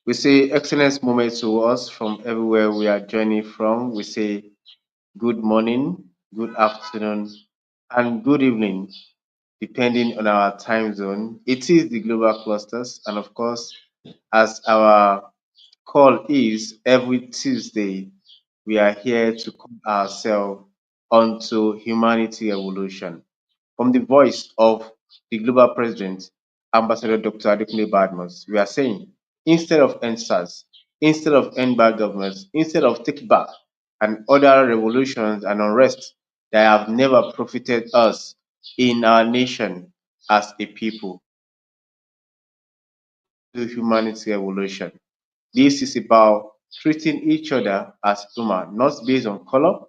We say excellent moment to us from everywhere we are joining from. We say good morning, good afternoon, and good evening, depending on our time zone. It is the global clusters, and of course, as our call is every Tuesday, we are here to call ourselves onto humanity evolution. From the voice of the global president, Ambassador Dr. Adekunle Badmus, we are saying instead of end SARS, instead of end bad governments, instead of take back and other revolutions and unrest that have never profited us in our nation as a people, to humanity evolution. This is about treating each other as human, not based on color,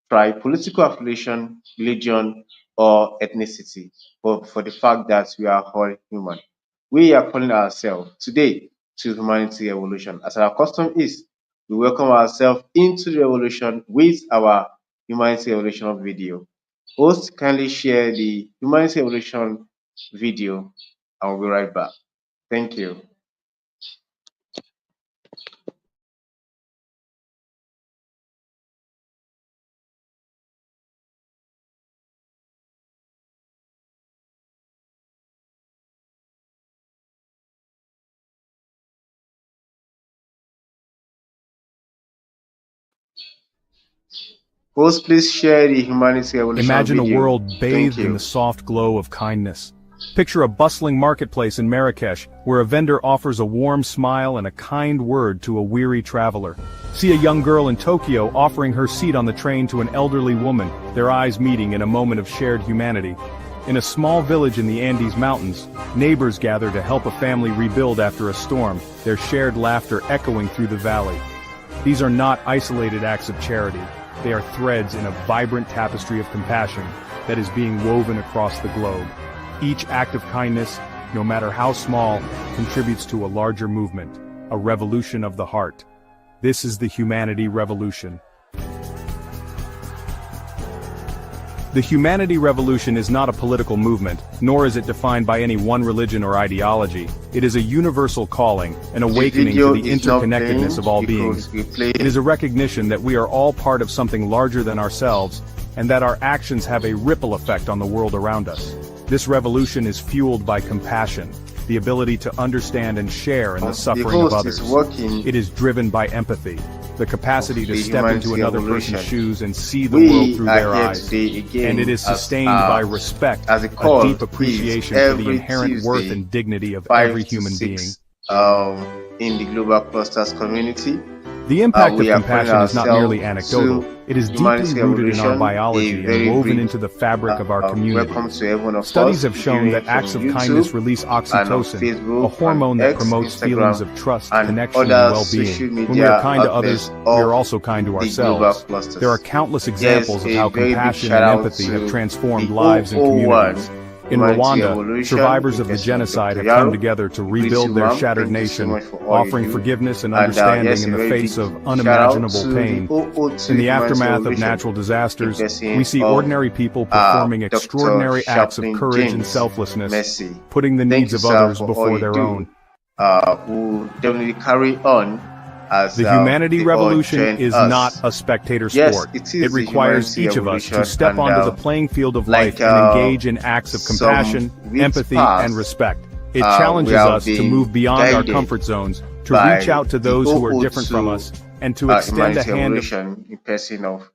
tribe, political affiliation, religion, or ethnicity, but for the fact that we are all human. We are calling ourselves today to humanity evolution. As our custom is, we welcome ourselves into the revolution with our humanity evolution video. Host, kindly share the humanity evolution video, and we'll be right back. Thank you. Host, please share the humanity evolution Imagine a video. world Thank bathed in the you. soft glow of kindness. Picture a bustling marketplace in Marrakesh, where a vendor offers a warm smile and a kind word to a weary traveler. See a young girl in Tokyo offering her seat on the train to an elderly woman, their eyes meeting in a moment of shared humanity. In a small village in the Andes Mountains, neighbors gather to help a family rebuild after a storm, their shared laughter echoing through the valley. These are not isolated acts of charity. They are threads in a vibrant tapestry of compassion that is being woven across the globe. Each act of kindness, no matter how small, contributes to a larger movement, a revolution of the heart. This is the humanity revolution. The humanity revolution is not a political movement, nor is it defined by any one religion or ideology. It is a universal calling, an awakening to the interconnectedness of all beings. It is a recognition that we are all part of something larger than ourselves, and that our actions have a ripple effect on the world around us. This revolution is fueled by compassion, the ability to understand and share in the suffering of others. It is driven by empathy, the capacity to step into another person's shoes and see the world through their eyes. And it is sustained by respect, a deep appreciation for the inherent worth and dignity of every human being. In the global clusters community. The impact of We are compassion is not calling merely anecdotal, ourselves it is to deeply humanity rooted in our evolution, biology a and very woven brief into the fabric of our welcome communities. to everyone of Studies us have shown that viewing acts from of kindness YouTube release and on oxytocin, Facebook, a hormone on that X, promotes feelings Instagram, of trust, and connection, and other well-being. social When we media are kind to outlets others, we are of also kind to the ourselves. global clusters. There are countless Yes, examples of a how very big compassion shout and out empathy to have transformed the lives and 001 communities. In Humanity Rwanda, Evolution survivors in of the person of genocide Dr. have come Yaro. together to Greet rebuild you, their ma'am. shattered Thank you so nation, much for all you offering do. forgiveness and And understanding yes, a in the very face big of shout out unimaginable to pain. the 002 In the Humanity aftermath of Evolution natural in disasters, person we see of ordinary people performing Dr. extraordinary acts of Chaplain courage and James selflessness, Messi. putting the Thank needs you, of sir, others for all before you their own. do. We'll definitely carry on as The humanity they all revolution join is not us. a spectator Yes, sport. it It is the requires humanity each of us to evolution, step and onto the playing field of like life and engage in acts of some compassion, weeks empathy, past, and respect. It we challenges have us to been move beyond our guided comfort zones, to by reach out to the those who are different from 002 us, and to extend a humanity hand of evolution in person of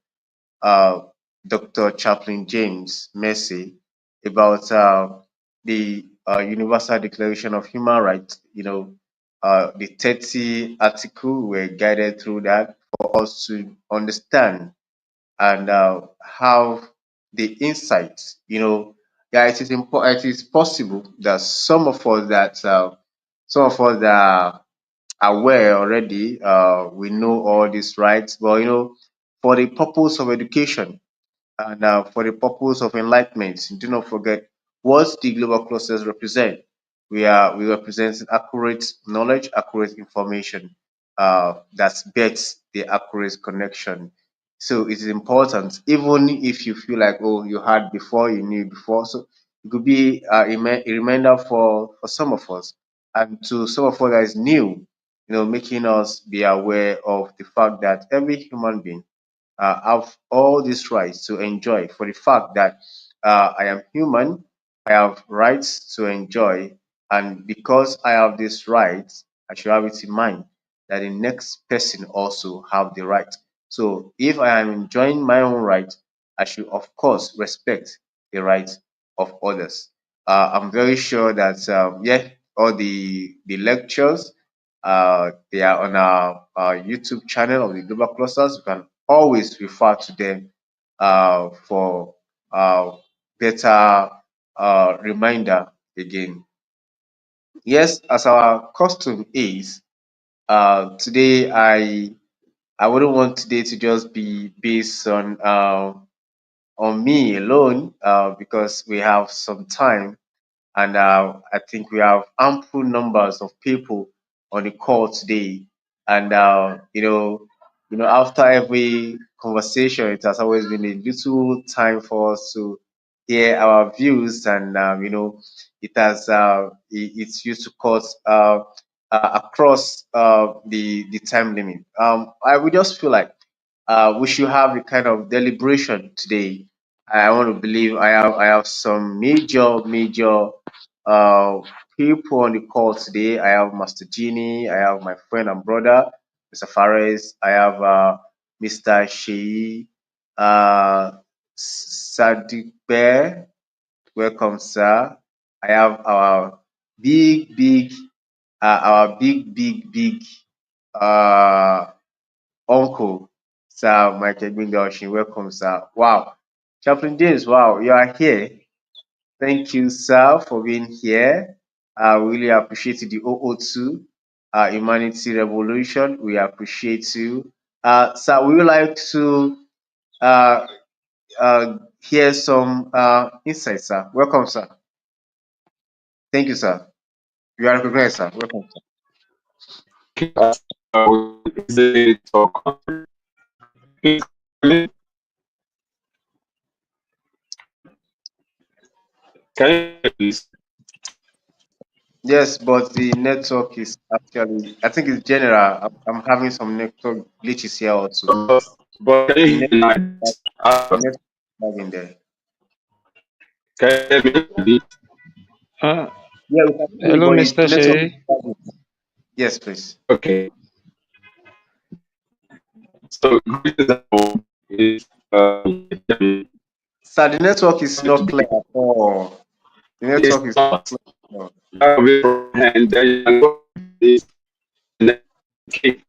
uh, Dr. Chaplain James Messi about the Universal Declaration of Human Rights. The 30 article were guided through that for us to understand and have the insights. Yeah, it is important. It is possible that some of us that are aware already, we know all these rights, but for the purpose of education and for the purpose of enlightenment, do not forget what the global clusters represent. We represent accurate knowledge, accurate information that bets the accurate connection. So it is important, even if you feel like, oh, you had before, you knew before. So it could be a reminder for some of us, and to some of us that is new. making us be aware of the fact that every human being have all these rights to enjoy. For the fact that I am human, I have rights to enjoy, and because I have these rights, I should have it in mind that the next person also have the right. So if I am enjoying my own right, I should of course respect the rights of others. I'm very sure that yeah, all the lectures they are on our YouTube channel of the Global Clusters. You can always refer to them for better reminder again. Yes, as our custom is, today I wouldn't want today to just be based on me alone because we have some time and I think we have ample numbers of people on the call today. And after every conversation, it has always been a little time for us to hear our views, and it's used to cut across the time limit. I would just feel like we should have a kind of deliberation today. I want to believe I have some major uh, people on the call today. I have Master Genie, I have my friend and brother, Mr. Fares, I have Mr. Shei, Sadiq Bear, welcome, sir. I have big, our big, uh, uncle, Sir Michael Gbenga, welcome, sir. Wow. Chaplain James, wow, you are here. Thank you, sir, for being here. We really appreciate the 002 Humanity Revolution. We appreciate you. Sir, we would like to uh, hear some insights, sir. Welcome, sir. Thank you, sir. You are recognized, sir. Welcome, sir. Okay, is it talk? Please, can you please? Yes, but the network is actually, I think it's general. I'm having some network glitches here also. But can The you hear me network, like this? the network is lagging there. Can you hear me like this? Uh, Yeah, we can hear you, Hello, but Mr. the network is Shay. lagging. Yes, please. Okay. So greetings everyone. It's can you hear me? Sir, the network is not clear at all. The It's network is not not. clear at all. You have it from hand, then you can go to this next kick.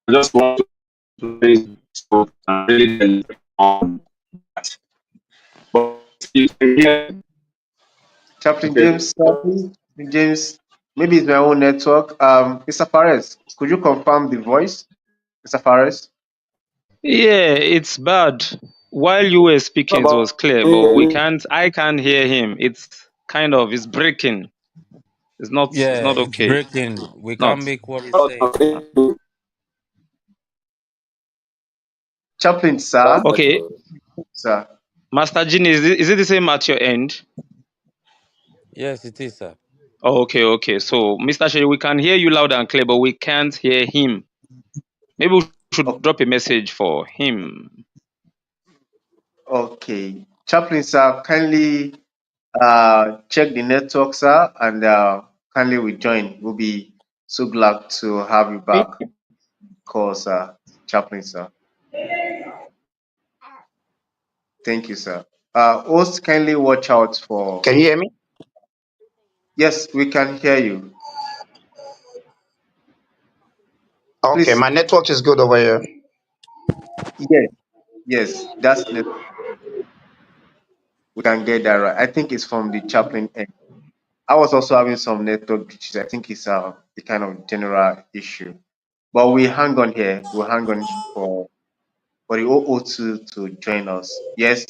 I just want to make so I'm really deliberate on that. But you can hear Chaplain okay. James, sir, please. Chaplain James, maybe it's my own network. Mr. Fares, could you confirm the voice, Mr. Fares? Yeah, it's bad. While you were What speaking, it was about clear, can you but hear me? I can't hear him. It's breaking. It's Yeah, not it's okay. breaking. We can't Not. make what he's What saying. about you? Chaplain, That's sir. Okay, better. Sir. Master Jin, is it the same at your end? Yes, it is, sir. Oh, okay. So, Mr. Shay, we can hear you loud and clear, but we can't hear him. Maybe we should O- drop a message for him. Okay. Chaplain, sir, kindly check the network, sir, and kindly rejoin. We'll be so glad to have you back. Call, sir. Chaplain, sir. Thank you, sir. Host, kindly watch out for. Can you hear me? Yes, we can hear you. Okay, Please. my network is good over here. Yes, yes, that's net. We can get that right. I think it's from the chaplain end. I was also having some network glitches. I think it's a kind of general issue. But we hang on here. We'll hang on for the 002 to join us. Yes,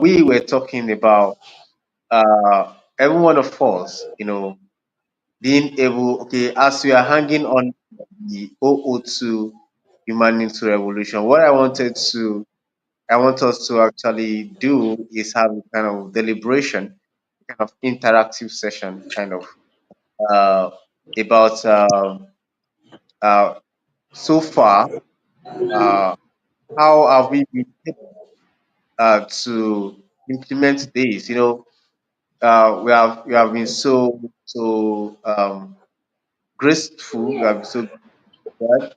we were talking about every one of us, being able, okay, as we are hanging on the 002 Humanity Revolution, what I want us to actually do is have a kind of deliberation, kind of interactive session, kind of. about uh, so far. Uh, how have we been able to implement this? We have been so graceful. We have been so good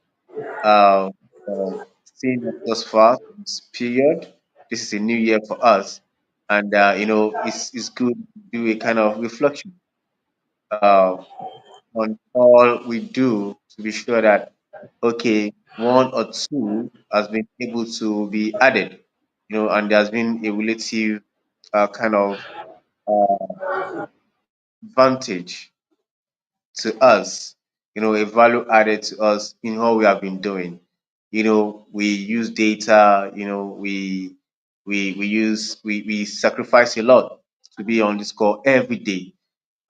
seeing us thus far this period. This is a new year for us, and it's good to do a kind of reflection uh, on all we do to be sure that okay, one or two has been able to be added, and there's been a relative kind of uh, advantage to us, a value added to us in what we have been doing. We use data, we sacrifice a lot to be on this call every day.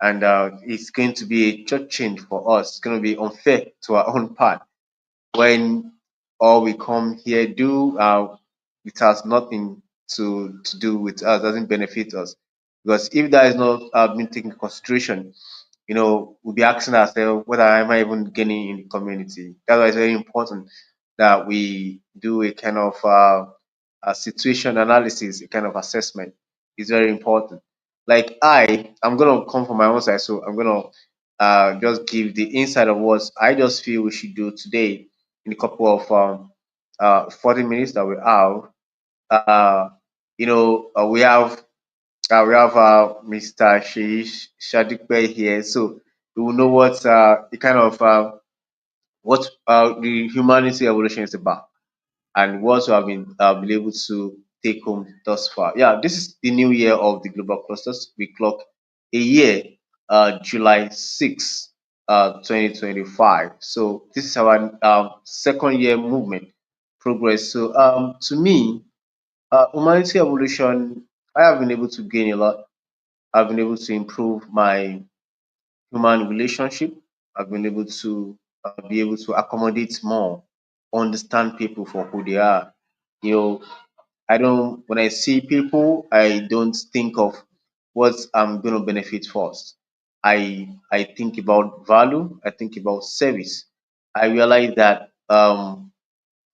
And it's going to be a church change for us. It's going to be unfair to our own part when all we come here do, it has nothing to do with us, doesn't benefit us. Because if that is not being taken into consideration, we'll be asking ourselves, what am I even gaining in the community? That's why it's very important that we do a kind of a situation analysis, a kind of assessment. It's very important. Like I'm gonna come from my own side, so I'm gonna just give the insight of what I just feel we should do today in a couple of 40 minutes that we have. Uh, we have Mr. Sheish Shadikpe here, so we will know what the kind of what the humanity evolution is about and what we have been able to take home thus far. Yeah, this is the new year of the global clusters. We clock a year, July 6th, 2025. So this is our second year movement progress. So to me, humanity evolution, I have been able to gain a lot. I've been able to improve my human relationship. I've been able to be able to accommodate more, understand people for who they are. You know, I don't, when I see people, I don't think of what I'm going to benefit first. I think about value. I think about service. I realize that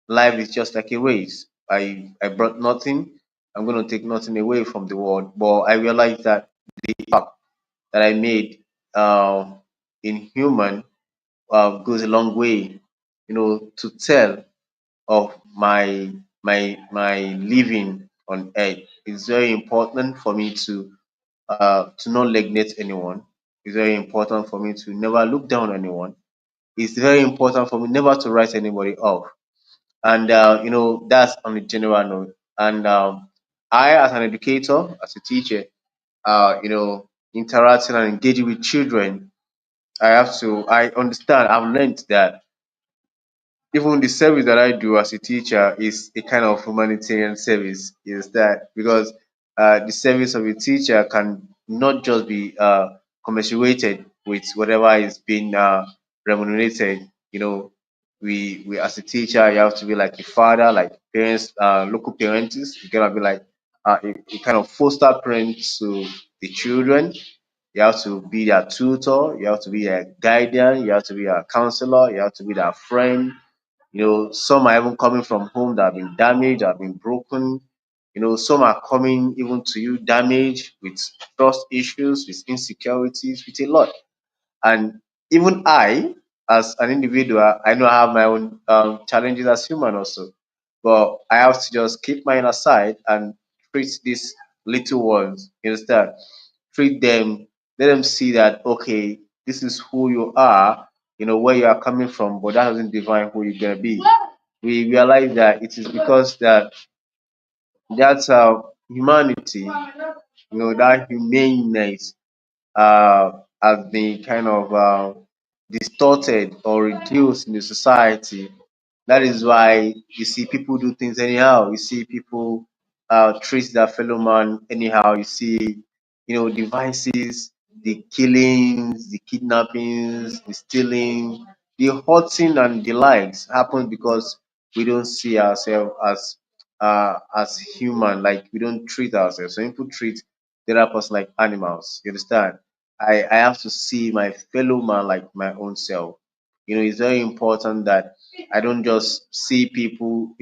life is just like a race. I brought nothing. I'm going to take nothing away from the world. But I realize that the impact that I made in human goes a long way, to tell of my living on earth. It's very important for me to not neglect anyone. It's very important for me to never look down on anyone. It's very important for me never to write anybody off. And that's on a general note. And I, as an educator, as a teacher, interacting and engaging with children, I understand. I've learned that even the service that I do as a teacher is a kind of humanitarian service. Is that because the service of a teacher can not just be commensurated with whatever is being remunerated. We as a teacher, you have to be like a father, like parents, local parents. You gotta be like a kind of foster parent to the children. You have to be their tutor. You have to be their guardian. You have to be their counselor. You have to be their friend. Some are even coming from home that have been damaged, have been broken. Some are coming even to you damaged with trust issues, with insecurities, with a lot. And even I, as an individual, I know I have my own challenges as human also. But I have to just keep mine aside and treat these little ones, you understand? Treat them, let them see that, okay, this is who you are, where you are coming from, but that doesn't define who you're going to be. We realize that it is because that's humanity, that humaneness has been kind of distorted or reduced in the society. That is why you see people do things anyhow. You see people treat their fellow man anyhow. You see, devices, the killings, the kidnappings, the stealing, the hurting and the likes happen because we don't see ourselves as human. Like we don't treat ourselves. So people treat the other person like animals. You understand? I have to see my fellow man like my own self. It's very important that I don't just see people,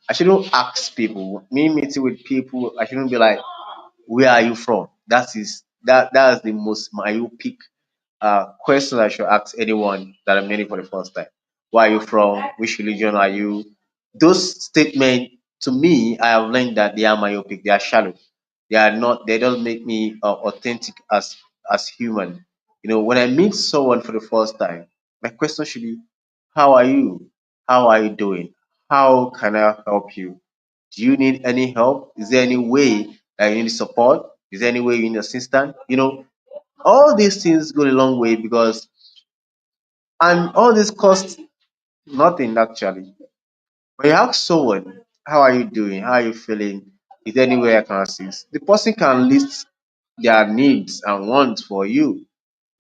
I shouldn't ask people. Me meeting with people, I shouldn't be like, where are you from? That's the most myopic question I should ask anyone that I'm meeting for the first time. Where are you from? Which religion are you? Those statements, to me, I have learned that they are myopic. They are shallow. They are not. They don't make me authentic as human. When I meet someone for the first time, my question should be, how are you? How are you doing? How can I help you? Do you need any help? Is there any way that you need support? Is there any way you need assistance? All these things go a long way because, and all this costs nothing actually. When you ask someone, how are you doing? How are you feeling? Is there any way I can assist? The person can list their needs and wants for you.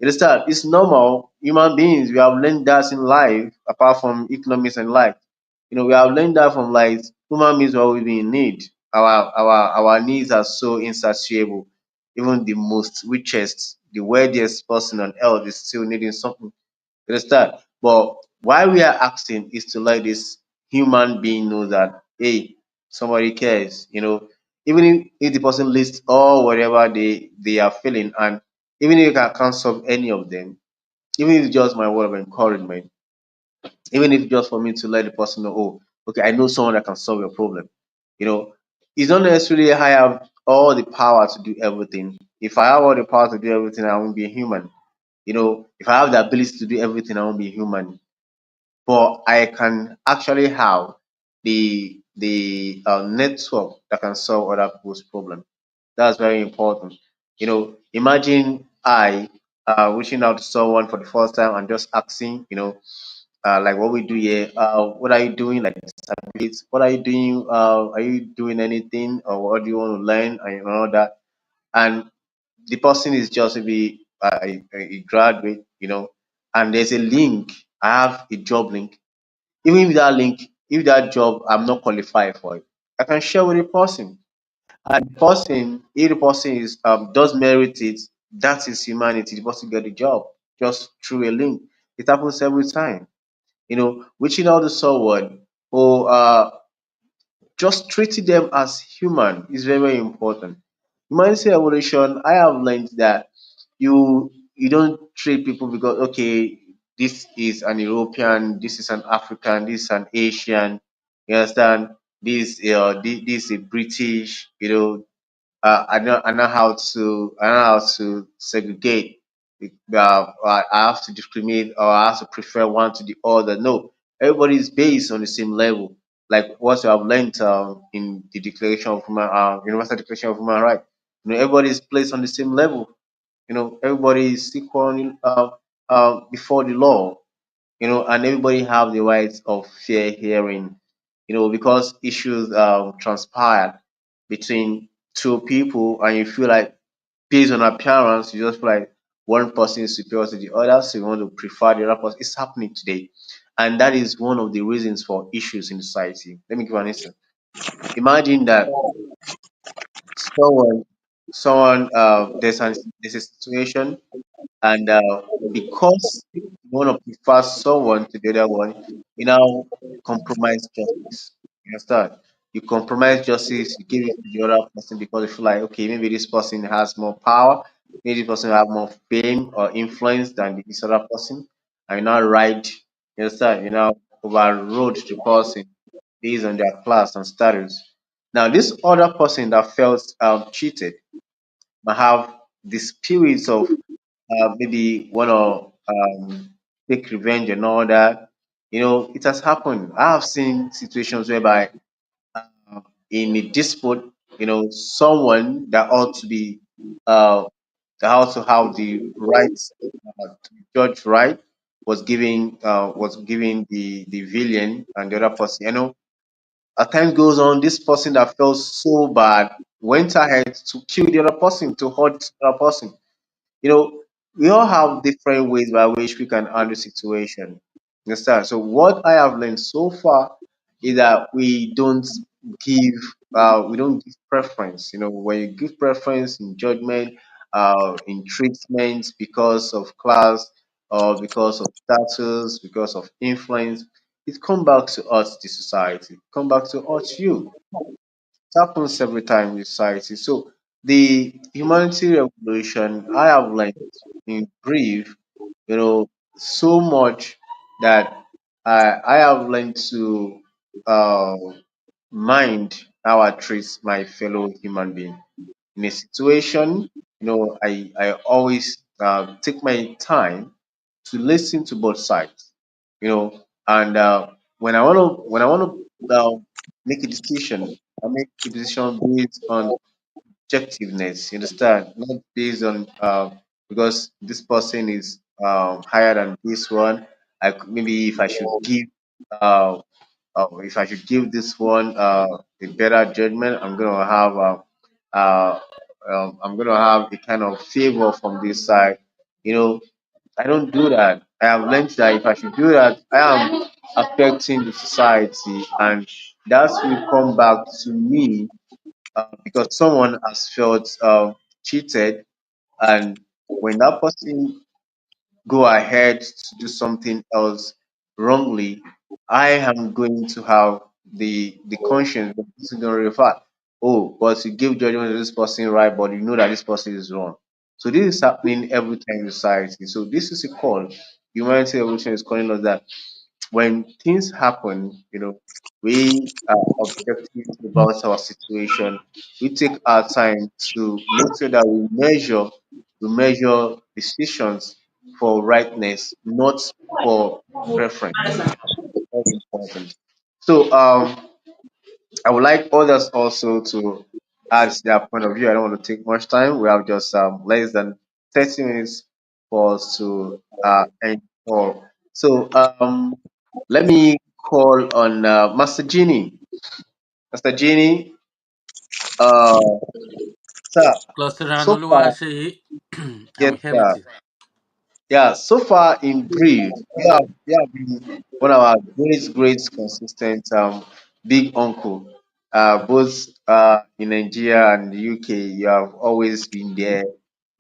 You understand? It's normal. Human beings, we have learned that in life, apart from economics and life. We have learned that from life. Human beings are always in need. Our needs are so insatiable. Even the most richest, the wealthiest person on earth is still needing something. You understand? But why we are asking is to let this human being know that, hey, somebody cares. Even if the person lists all whatever they are feeling, and even if I can't solve any of them, even if it's just my word of encouragement, even if just for me to let the person know, oh, okay, I know someone that can solve your problem. You know, it's not necessarily I have all the power to do everything. If I have all the power to do everything, I won't be a human. If I have the ability to do everything, I won't be human. But I can actually have the network that can solve other people's problem. That's very important. Imagine I reaching out to someone for the first time and just asking, like what we do here. What are you doing? Like disabilities. What are you doing? Are you doing anything, or what do you want to learn, and all that? And the person is just maybe a graduate, and there's a link. I have a job link. Even if that link, if that job I'm not qualified for it, I can share with the person. And the person, if the person is does merit it, that is humanity. The person get the job just through a link. It happens every time. Reaching out to someone who just treating them as human is very, very important. Humanity evolution, I have learned that you don't treat people because, okay, this is an European, this is an African, this is an Asian, you understand? This is a British, I know how to segregate. I have to discriminate, or I have to prefer one to the other. No, everybody is based on the same level. Like what you have learned in the Universal Declaration of Human Rights. Everybody is placed on the same level. Everybody is equal before the law. And everybody have the right of fair hearing. Because issues transpired between two people, and you feel like based on appearance, you just feel like one person is superior to the other, so you want to prefer the other person. It's happening today, and that is one of the reasons for issues in society. Let me give an instance. Imagine that someone, there's a situation, and because you want to prefer someone to the other one, you now compromise justice. You understand? You compromise justice, you give it to the other person because you feel like, okay, maybe this person has more power, maybe this person have more fame or influence than this other person. And you now ride, you understand? You now overrode the person based on their class and status. Now, this other person that felt cheated might have the spirits of maybe want to take revenge and all that. It has happened. I have seen situations whereby in a dispute, someone that ought to be that ought to have the rights to judge right was giving the villain and the other person. As time goes on, this person that felt so bad went ahead to kill the other person, to hurt the other person. you know, we all have different ways by which we can handle situation. Understand? So what I have learned so far is that we don't give preference. When you give preference in judgment in treatment because of class or because of status, because of influence. It come back to us, the society. Come back to us, you. It happens every time in society. So the humanity revolution, I have learned in brief, so much that I have learned to uh, mind how I treat my fellow human being. In a situation, I always take my time to listen to both sides, and when I want to make a decision, I make a decision based on objectiveness. You understand? Not based on because this person is higher than this one. Maybe uh, if I should give this one a better judgment, uh, I'm gonna have a kind of favor from this side. You know, I don't do that. I have learned that if I should do that, I am affecting the society, and that will come back to me because someone has felt cheated, and when that person go ahead to do something else wrongly, I am going to have the conscience that this is going to refer. Oh, but you give judgment to this person right, but you know that this person is wrong. So this is happening every time in society. So this is a call. Humanity evolution is calling us that when things happen, we are objective about our situation. We take our time to make sure that we measure decisions for rightness, not for preference. Very important. So I would like others also to add their point of view. I don't want to take much time. We have just less than 30 minutes for us to end call. So let me call on Master Genie. Master Genie, uh, sir, Cluster so Anoluwa far, Ashe, yes, I'm here with sir. you. Yeah, so far in brief, you have been one of our great, consistent big uncle. Both in Nigeria and the UK, you have always been there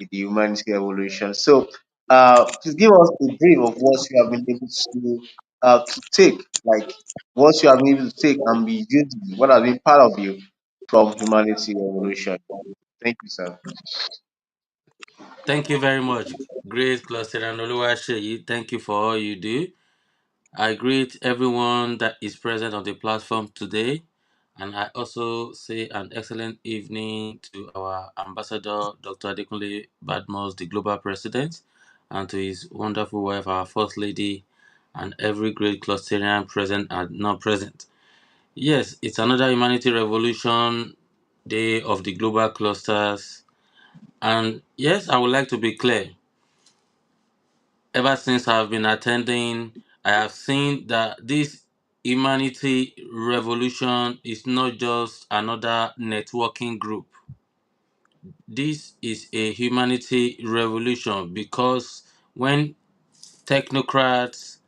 with the humanity evolution. So, please give us a brief of what you have been able to take, like what you have been able to take and be using, what has been part of you from humanity evolution. Thank you, sir. Thank you very much. Great Cluster Anoluwa Ashe. Thank you for all you do. I greet everyone that is present on the platform today. And I also say an excellent evening to our ambassador, Dr. Adekunle Badmos, the global president, and to his wonderful wife, our first lady, and every great clusterian present and not present. Yes, it's another humanity revolution day of the global clusters. And yes, I would like to be clear. Ever since I've been attending, I have seen that this humanity revolution is not just another networking group. This is a humanity revolution because when technocrats,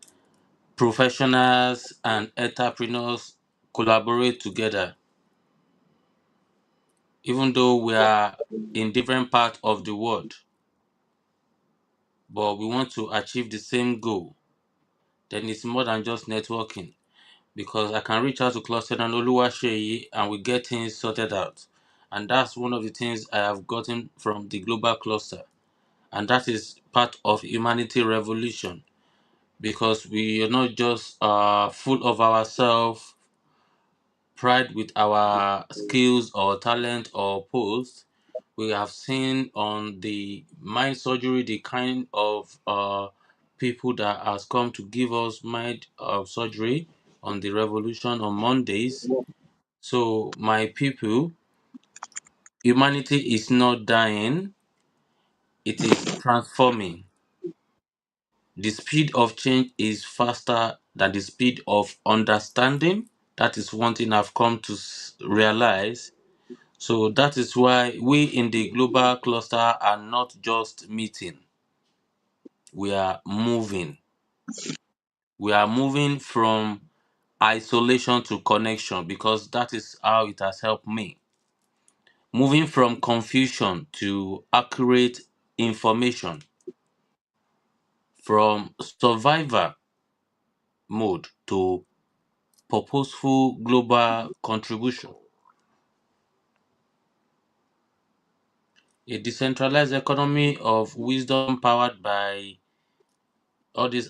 professionals, and entrepreneurs collaborate together, even though we are in different parts of the world, but we want to achieve the same goal, then it's more than just networking because I can reach out to Cluster and Oluwaseyi and we get things sorted out. And that's one of the things I have gotten from the global cluster. And that is part of humanity revolution because we are not just full of ourselves, pride with our skills or talent or post. We have seen on the mind surgery the kind of people that has come to give us mind surgery on the revolution on Mondays. So my people, humanity is not dying, it is transforming. The speed of change is faster than the speed of understanding. That is one thing I've come to realize. So that is why we in the global cluster are not just meeting, we are moving. We are moving from isolation to connection because that is how it has helped me. moving from confusion to accurate information, from survivor mode to purposeful global contribution. A decentralized economy of wisdom powered by all these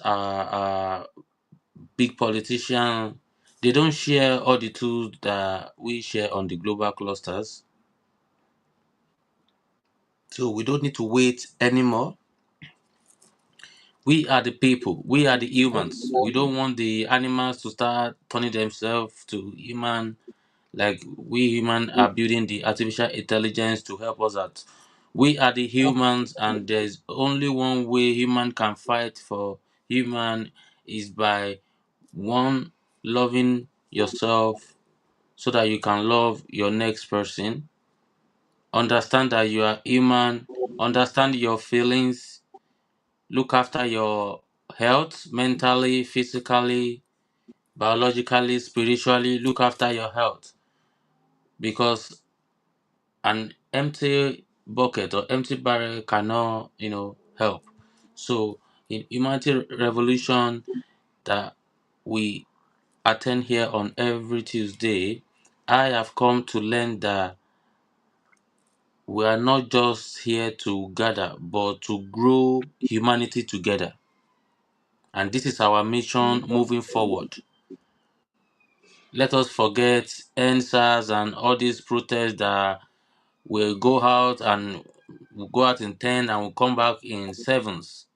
big politicians. They don't share all the tools that we share on the global clusters. So we don't need to wait anymore. We are the people. We are the humans. We don't want the animals to start turning themselves to human. Like we human are building the artificial intelligence to help us out. We are the humans, and there's only one way human can fight for human is by one loving yourself so that you can love your next person. Understand that you are human. Understand your feelings. Look after your health mentally, physically, biologically, spiritually. Look after your health because an empty bucket or empty barrel cannot, help. So, in humanity revolution that we attend here on every Tuesday, I have come to learn that we are not just here to gather, but to grow humanity together. And this is our mission moving forward. Let us forget NSAS and all these protests that will go out and will go out in 10 and will come back in sevens.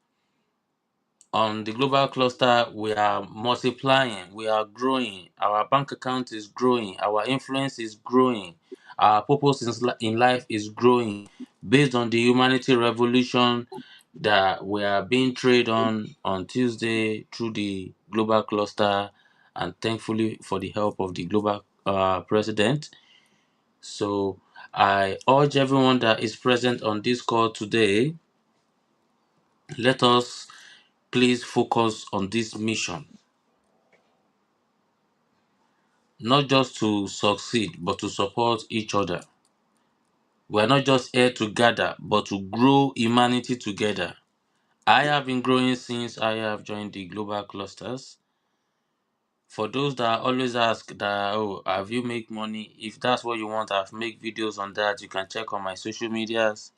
On the global cluster, we are multiplying, we are growing, our bank account is growing, our influence is growing, our purpose in life is growing based on the humanity revolution that we are being traded on Tuesday through the global cluster and thankfully for the help of the global president. So I urge everyone that is present on this call today, let us please focus on this mission, not just to succeed, but to support each other. We are not just here to gather, but to grow humanity together. I have been growing since I have joined the global clusters. For those that always ask that, oh, have you make money? If that's what you want, I've made videos on that. You can check on my social medias.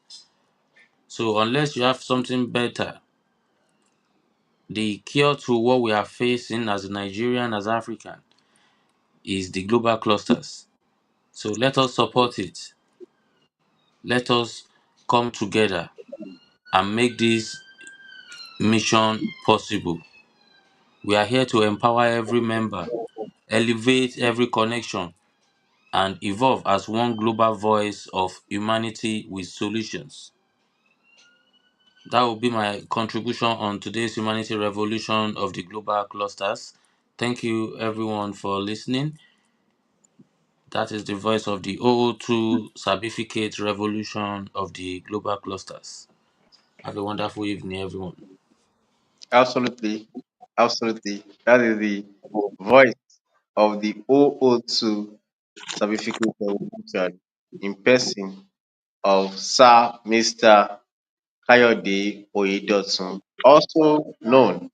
So unless you have something better, the cure to what we are facing as a Nigerian, as African, is the global clusters. So let us support it. Let us come together and make this mission possible. We are here to empower every member, elevate every connection, and evolve as one global voice of humanity with solutions. That will be my contribution on today's humanity revolution of the global clusters. Thank you, everyone, for listening. That is the voice of the 002 certificate revolution of the global clusters. Have a wonderful evening, everyone. Absolutely. Absolutely. That is the voice of the 002 certificate revolution in person of Sir Mr. Kayode Oyedotun, also known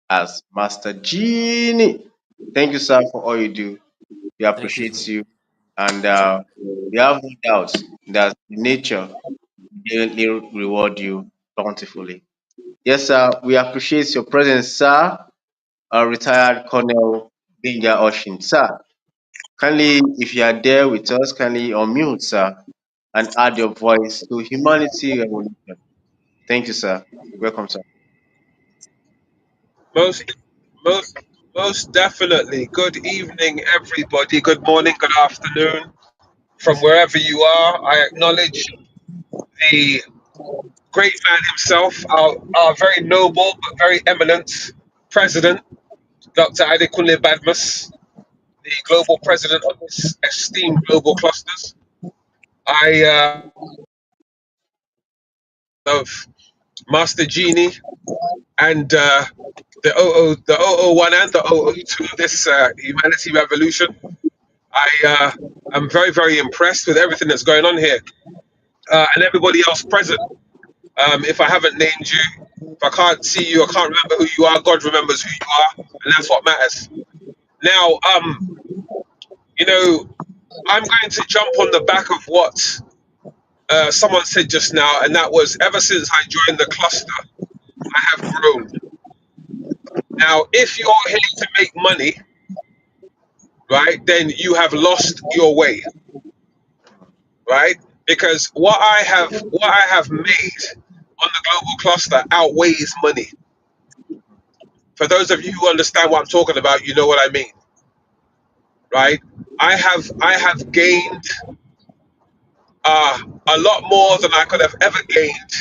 as Master Genie. Thank you, sir, for all you do. We Thank you, appreciate sir. you, and we have no doubt that nature will reward you bountifully. Yes, sir, we appreciate your presence, sir. Retired Colonel Benja Oshin, sir. Kindly, if you are there with us, kindly unmute, sir, and add your voice to Humanity Revolution. Thank you, sir. Welcome, sir. Most, most, most definitely. Good evening, everybody. Good morning, good afternoon, from wherever you are. I acknowledge the great man himself, our very noble but very eminent president, Dr. Adekunle Badmus, the global president of this esteemed global clusters. I of Master Genie and the 001 and the 002, this humanity revolution. am very, very impressed with everything that's going on here, and everybody else present. If I haven't named you, if I can't see you, I can't remember who you are. God remembers who you are, and that's what matters. Now, you know, I'm going to jump on the back of what someone said just now, and that was ever since I joined the cluster, I have grown. Now, if you're here to make money, right, then you have lost your way, right? Because what I have made on the global cluster outweighs money. For those of you who understand what I'm talking about, you know what I mean, right? I have gained uh, a lot more than I could have ever gained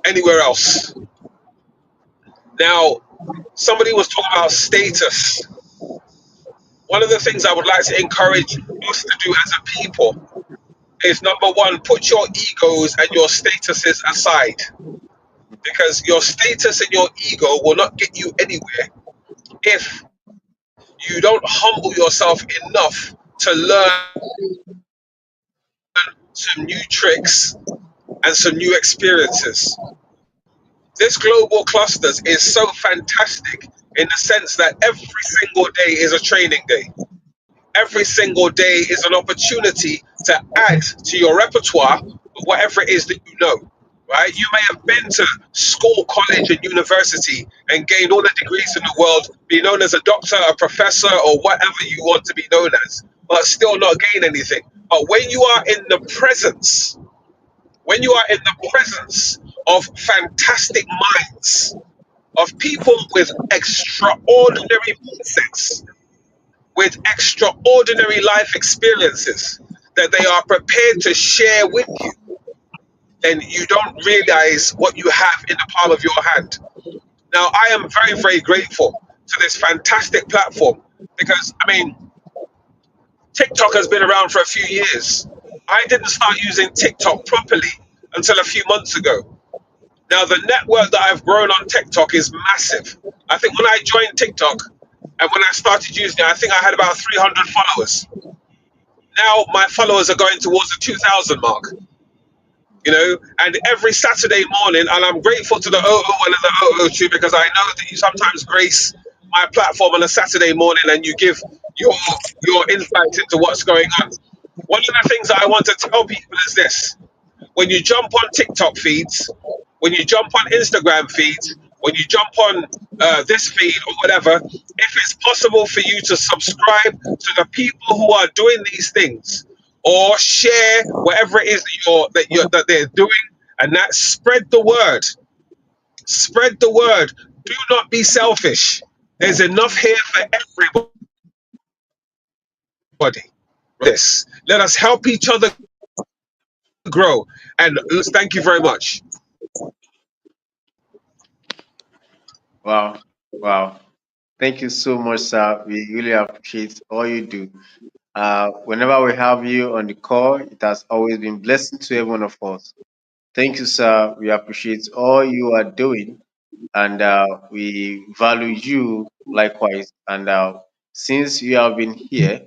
anywhere else. Now, somebody was talking about status. One of the things I would like to encourage us to do as a people is number one, put your egos and your statuses aside, because your status and your ego will not get you anywhere if you don't humble yourself enough to learn some new tricks and some new experiences. This global clusters is so fantastic in the sense that every single day is a training day. Every single day is an opportunity to add to your repertoire of whatever it is that you know. Right? You may have been to school, college, and university and gained all the degrees in the world, be known as a doctor, a professor, or whatever you want to be known as, but still not gain anything. But when you are in the presence, when you are in the presence of fantastic minds, of people with extraordinary mindsets, with extraordinary life experiences that they are prepared to share with you, then you don't realize what you have in the palm of your hand. Now, I am very, very grateful to this fantastic platform because, I mean, TikTok has been around for a few years. I didn't start using TikTok properly until a few months ago. Now, the network that I've grown on TikTok is massive. I think when I joined TikTok and when I started using it, I think I had about 300 followers. Now my followers are going towards the 2,000 mark, and every Saturday morning, and I'm grateful to the OO and the OO2 because I know that you sometimes grace my platform on a Saturday morning and you give your your insight into what's going on. One of the things that I want to tell people is this: when you jump on TikTok feeds, when you jump on Instagram feeds, when you jump on this feed or whatever, if it's possible for you to subscribe to the people who are doing these things, or share whatever it is that they're doing, and that spread the word. Spread the word. Do not be selfish. There's enough here for everybody. This. Let us help each other grow. And let's thank you very much. Wow. Wow. Thank you so much, sir. We really appreciate all you do. Whenever we have you on the call, it has always been blessing to every one of us. Thank you, sir. We appreciate all you are doing, and we value you likewise. And since you have been here,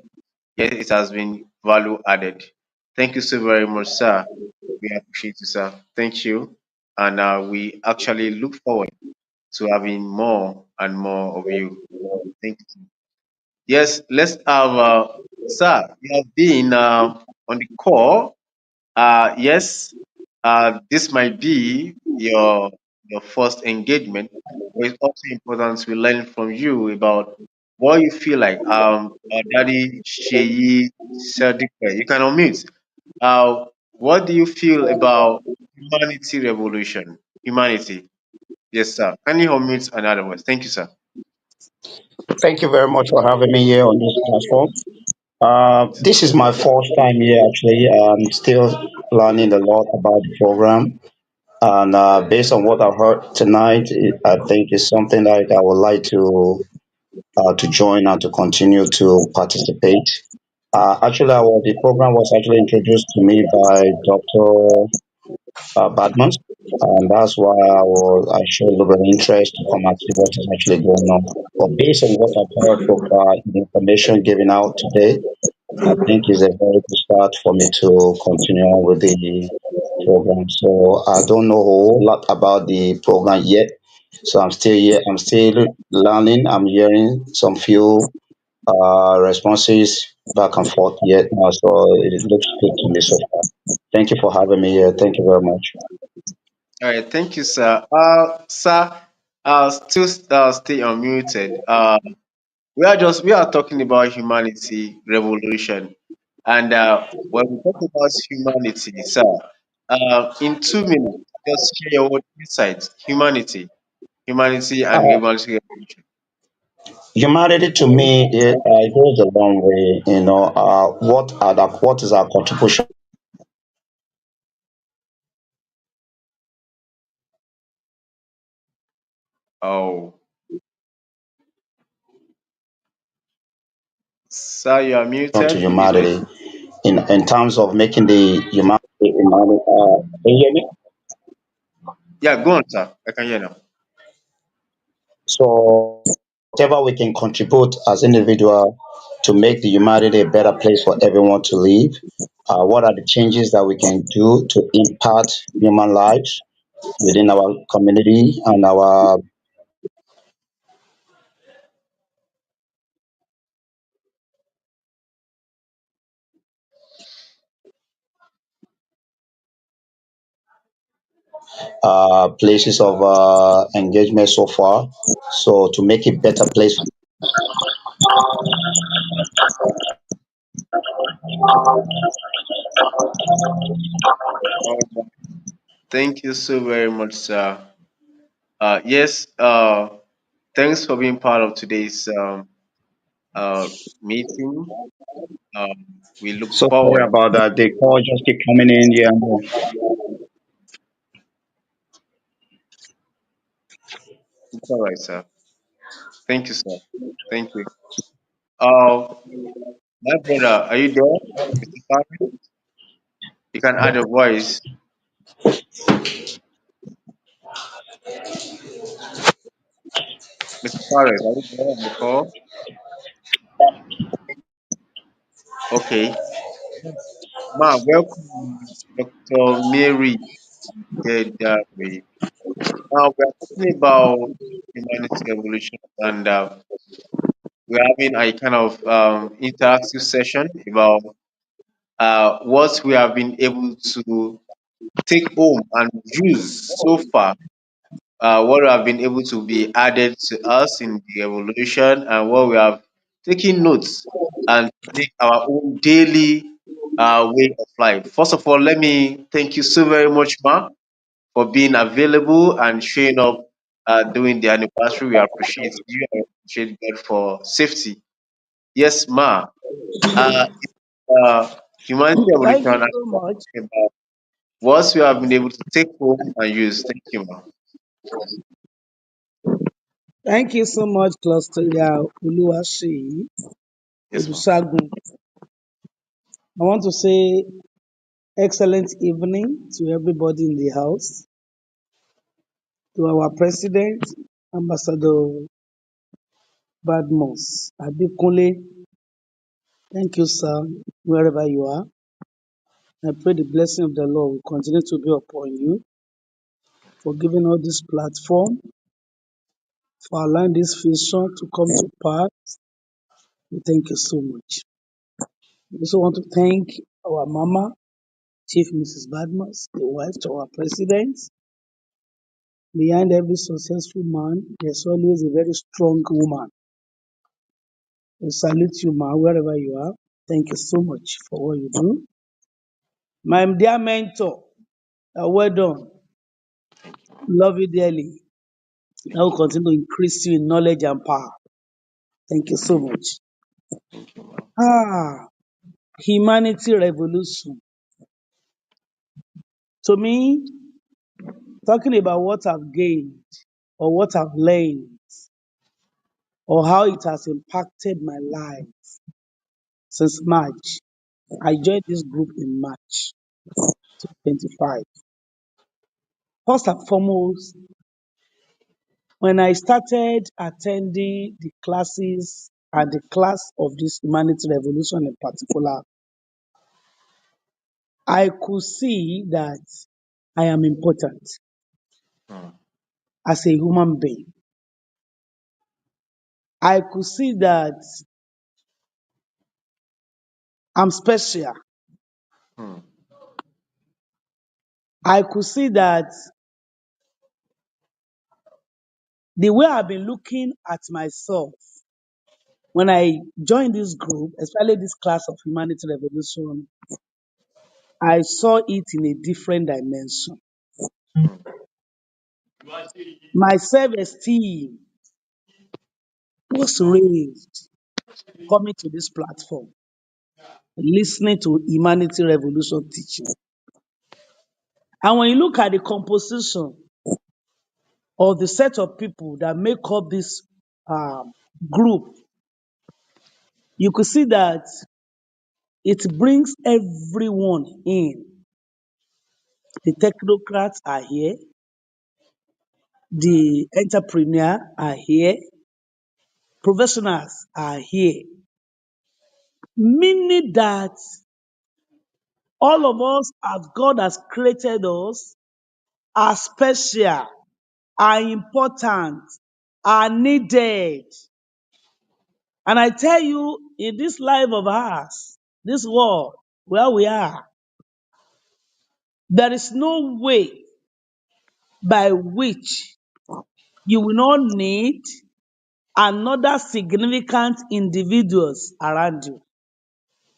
yes, it has been value added. Thank you so very much, sir. We appreciate you, sir. Thank you. And we actually look forward to having more and more of you. Thank you. Yes, let's have, sir, you have been on the call. Yes, this might be your first engagement, but it's also important to learn from you about what you feel like. Daddy Sheyi Sadiqa, you can unmute. What do you feel about humanity revolution? Humanity. Yes, sir. Can you unmute another voice? Thank you, sir. Thank you very much for having me here on this platform. This is my first time here, actually. I'm still learning a lot about the program. And based on what I've heard tonight, I think it's something that I would like to join and to continue to participate. The program was actually introduced to me by Dr. Badmans. And that's why I showed a little bit of interest to come and see what is actually going on. But based on what I've heard so far, the information given out today, I think is a very good start for me to continue on with the program. So I don't know a whole lot about the program yet. So I'm still here. I'm still learning. I'm hearing some few responses back and forth yet now. So it looks good to me so far. Thank you for having me here. Thank you very much. All right, thank you, sir. Sir, still stay unmuted. We are talking about humanity revolution, and when we talk about humanity, sir, in 2 minutes, just share your own insights. Humanity, and Uh, humanity revolution. Humanity to me it goes a long way. What is our contribution Oh, sir, you are to muted. If you humanity in terms of making the humanity can you hear me? yeah, go on, sir. I can hear now. So whatever we can contribute as individual to make the humanity a better place for everyone to live. What are the changes that we can do to impact human lives within our community and our places of engagement so far? So to make it better place. Oh, thank you so very much, sir. Yes. Thanks for being part of today's uh, meeting. We look So sorry forward. about that. The call just keep coming in here and there. It's all right, sir. Thank you, sir. Thank you. Uh, my brother, are you there, Mr. Farid? You can add your voice. Mr. Farid, are you there on the call? Okay. Ma, welcome, Dr. Mary Dedari. Now we are talking about humanity evolution, and we're having a kind of interactive session about what we have been able to take home and use so far, what have been able to be added to us in the evolution, and what we have taken notes and take our own daily way of life. First of all, let me thank you so very much, Ma, for being available and showing up during the anniversary. We appreciate you and appreciate God for safety. Yes, Ma. Uh, Humanity Thank evolution, you and so much. about what we have been able to take home and use. Thank you, Ma. Thank you so much, Cluster Uluwaseyi Yes, Ma. Odusagun. I want to say excellent evening to everybody in the house, to our president, Ambassador Badmos Adekunle. Thank you, sir, wherever you are. I pray the blessing of the Lord will continue to be upon you for giving us this platform, for allowing this vision to come to pass. We thank you so much. We also want to thank our mama, Chief Mrs. Badmus, the wife to our president. Behind every successful man, there's always a very strong woman. We salute you, ma, wherever you are. Thank you so much for what you do. My dear mentor, well done. Love you dearly. I will continue to increase you in knowledge and power. Thank you so Thank much. thank you, Ma. Humanity revolution. To me, talking about what I've gained or what I've learned or how it has impacted my life since March. I joined this group in March 2025. First and foremost, when I started attending the classes and the class of this humanity revolution in particular, I could see that I am important mm, as a human being. I could see that I'm special. mm, I could see that the way I've been looking at myself when I joined this group, especially this class of humanity revolution, I saw it in a different dimension. mm, My self-esteem was raised coming to this platform, listening to humanity revolution teaching. And when you look at the composition of the set of people that make up this um, group, you could see that it brings everyone in. The technocrats are here, the entrepreneurs are here, professionals are here, meaning that all of us, as God has created us, are special, are important, are needed. And I tell you, in this life of ours, this world where we are, there is no way by which you will not need another significant individuals around you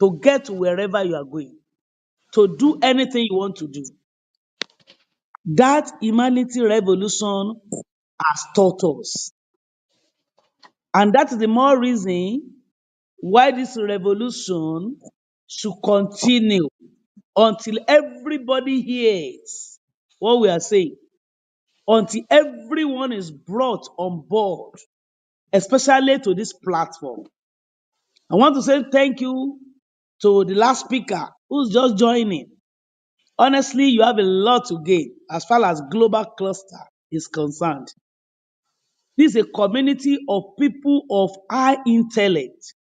to get to wherever you are going, to do anything you want to do. That humanity revolution has taught us. And that is the more reason why this revolution should continue until everybody hears what we are saying, until everyone is brought on board, especially to this platform. I want to say thank you to the last speaker who's just joining. Honestly, you have a lot to gain as far as global cluster is concerned. This is a community of people of high intellect,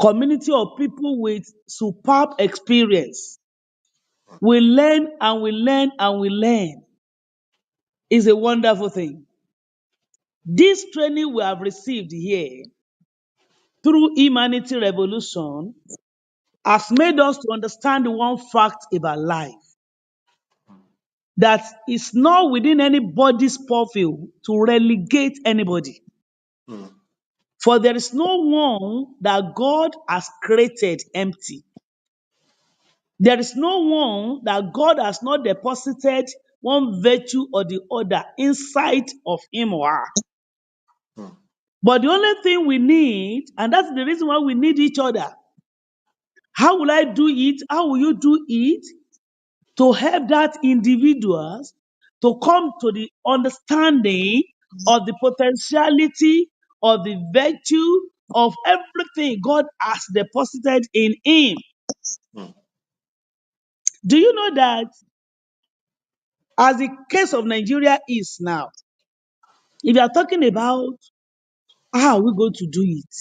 community of people with superb experience. We learn and we learn and we learn. It's a wonderful thing. This training we have received here through humanity revolution has made us to understand one fact about life, that it's not within anybody's purview to relegate anybody. mm, For there is no one that God has created empty. There is no one that God has not deposited one virtue or the other inside of him or her. mm, But the only thing we need, and that's the reason why we need each other. How will I do it? How will you do it? To help that individuals to come to the understanding of the potentiality of the virtue of everything God has deposited in him. mm, Do you know that as the case of Nigeria is now, if you are talking about how are we going to do it,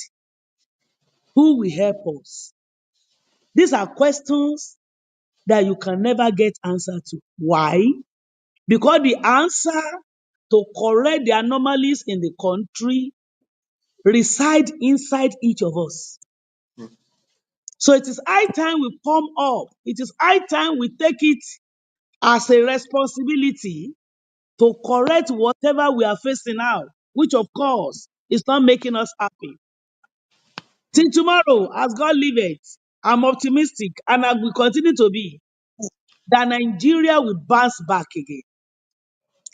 who will help us? These are questions that you can never get answer to. Why? Because the answer to correct the anomalies in the country reside inside each of us. mm, So it is high time we come up. It is high time we take it as a responsibility to correct whatever we are facing now, which of course is not making us happy. Till mm. tomorrow, as God liveth, I'm optimistic and I will continue to be that Nigeria will bounce back again.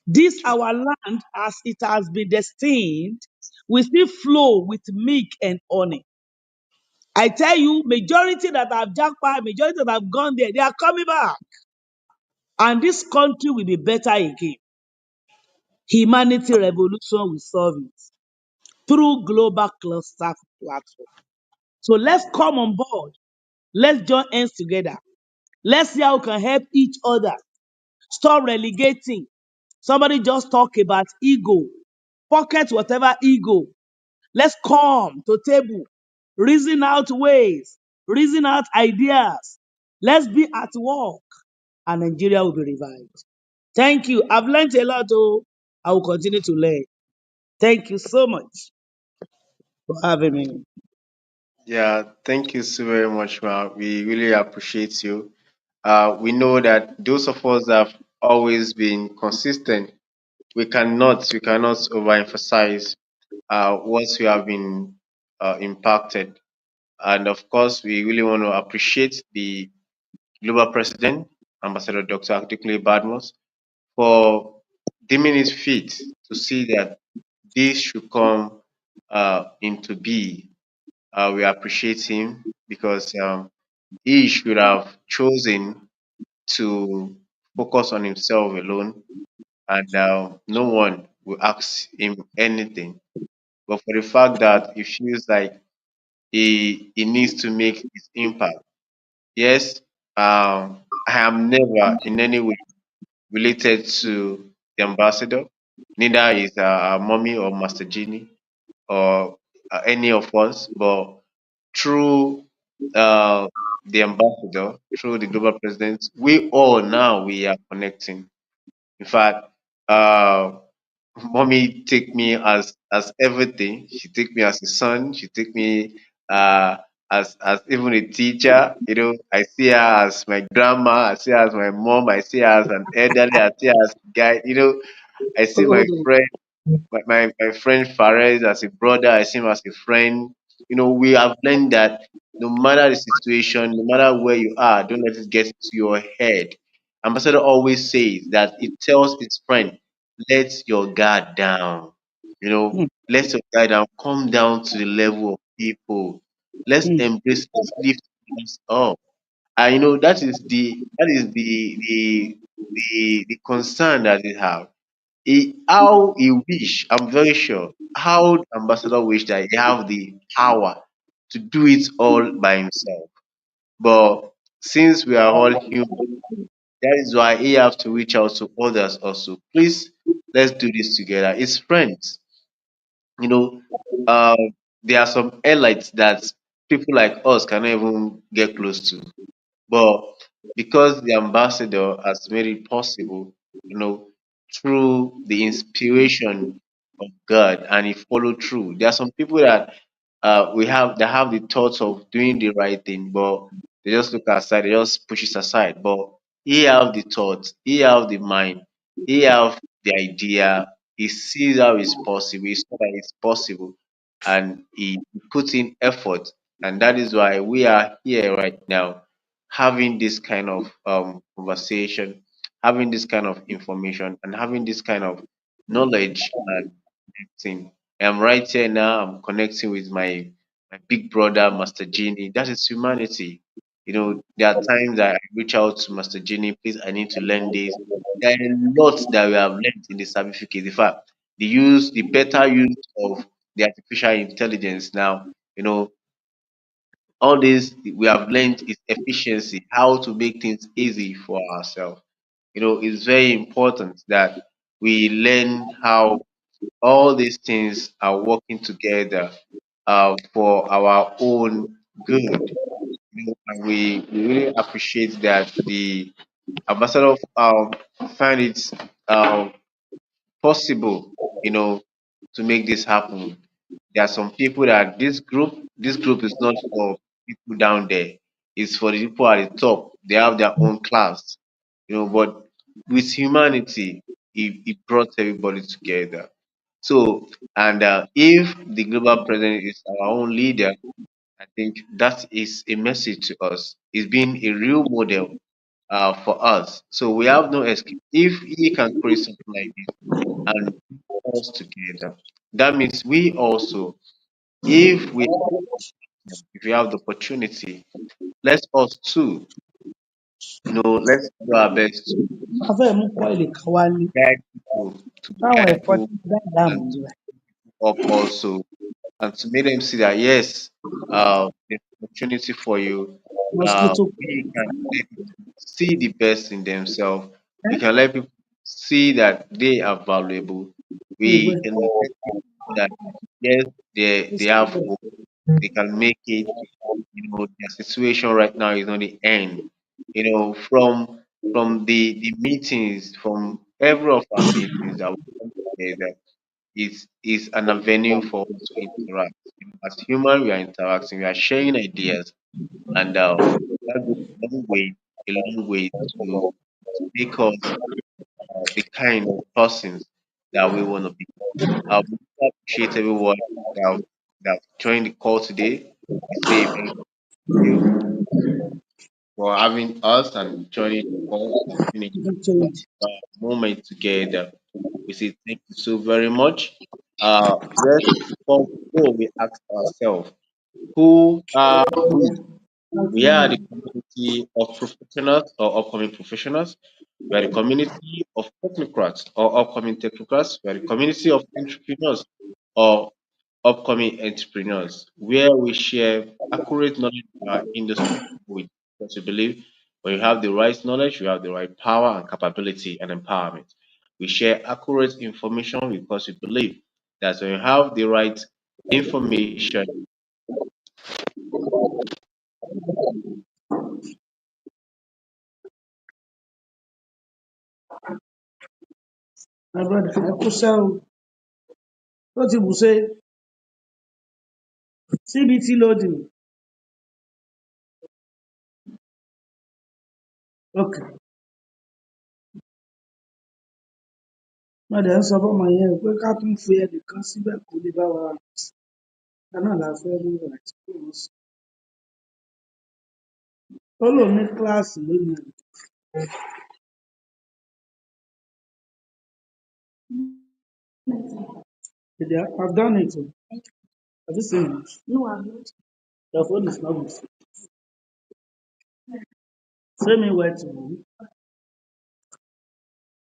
This our land, as it has been destined, will still flow with milk and honey. I tell you, majority that have jackpot, majority that have gone there, they are coming back. And this country will be better again. Humanity revolution will solve it through global cluster platform. So let's come on board. Let's join hands together. Let's see how we can help each other Stop relegating. Somebody just talk about ego. Pocket whatever ego. Let's come to table. Reason out ways. Reason out ideas. Let's be at work. And Nigeria will be revived. Thank you. I've learned a lot. Oh, I will continue to learn. Thank you so much for having me. Yeah, thank you so very much, ma. We really appreciate you. We know that those of us that have always been consistent, we cannot overemphasize once we have been impacted. And of course, we really want to appreciate the global president, Ambassador Dr. Akinkunle Badmus, for deeming it fit to see that this should come into be. We appreciate him because he should have chosen to focus on himself alone, and no one will ask him anything. But for the fact that he feels like he needs to make his impact. Yes, I am never in any way related to the ambassador. Neither is our mommy or Master Genie or any of us, but through uh, the ambassador, through the global president, we all now we are connecting. In fact, uh, mommy take me as everything. She take me as a son. She take me uh, as even a teacher. You know, I see her as my grandma. I see her as my mom. I see her as an elderly. I see her as a guy. You know, I see my friend my friend Fares as a brother, I see him as a friend. You know, we have learned that no matter the situation, no matter where you are, don't let it get to your head. Ambassador always says that it tells his friend, let your guard down. You know, Mm, let your guard down, come down to the level of people. Let's mm, embrace, let's lift us up. And you know, that is the concern that they have. How he wish, I'm very sure, how ambassador wish that he have the power to do it all by himself. But since we are all human, that is why he have to reach out to others also. Please, let's do this together. It's friends. You know, uh, there are some elites that people like us cannot even get close to. But because the ambassador has made it possible, you know, through the inspiration of God and he followed through. There are some people that we have that have the thoughts of doing the right thing, but they just look aside, they just push it aside. But he have the thoughts, he have the mind, he have the idea, he sees how it's possible, he saw that it's possible, and he puts in effort. And that is why we are here right now having this kind of conversation, having this kind of information, and having this kind of knowledge and connecting. I'm right here now. I'm connecting with my big brother, Master Genie. That is humanity. You know, there are times that I reach out to Master Genie. Please, I need to learn this. There are a lot that we have learned in the certificate. In fact, the better use of the artificial intelligence now. You know, all this we have learned is efficiency, how to make things easy for ourselves. You know, it's very important that we learn how all these things are working together for our own good. You know, and we really appreciate that the ambassador find it um, possible, you know, to make this happen. There are some people that this group is not for people down there. It's for the people at the top. They have their own class, you know. But with humanity, it brought everybody together. So, and if the global president is our own leader, I think that is a message to us. It's been a real model for us. So we have no excuse. If he can create something like this and put us together, that means we also, if we if we have the opportunity, let us too, you know, let's do our best to a fẹ́ mú kọ́ìlì kan wálé guide people, to táwọn guide ẹ̀fọn people ti dá láàmú and jù up also, and to make them see that yes, there's opportunity for you. mosquito We can be able to see the best in themselves We can let people see that they are valuable. We can let people know that yes, they have hope. They can make it. Their situation right now is not the end. From the meetings, from every of our meetings that we come together, is an avenue for us to interact. As human, we are interacting, we are sharing ideas, and that goes a long way to make us the kind of persons that we want to be. We really appreciate everyone that that joined the call today. We say very thank you for having us and joining the call and spending moment together. We say thank you so very much. Yes, before we go, we ask ourselves, who are we? We are the community of professionals or upcoming professionals. We are the community of technocrats or upcoming technocrats. We are the community of entrepreneurs or upcoming entrepreneurs, where we share accurate knowledge of our industry with, because we believe when you have the right knowledge, you have the right power and capability and empowerment. We share accurate information because we believe that when you have the right information, My brother, ẹ kú ṣẹ́ o. Ó ti bù ṣe CBT loading. Okay. Wọ́n dẹ̀ ń sọ fọ́mọ yẹn pé ká tún fi ẹnìkan síbẹ̀ kó lè bá wa. Ká náà la fẹ́ mú àti kó wọ́n sùn. Ó lòun ní kíláàsì lónìí. I've done it. Have you seen it? No, I've not. Your phone is not good. Send me where to.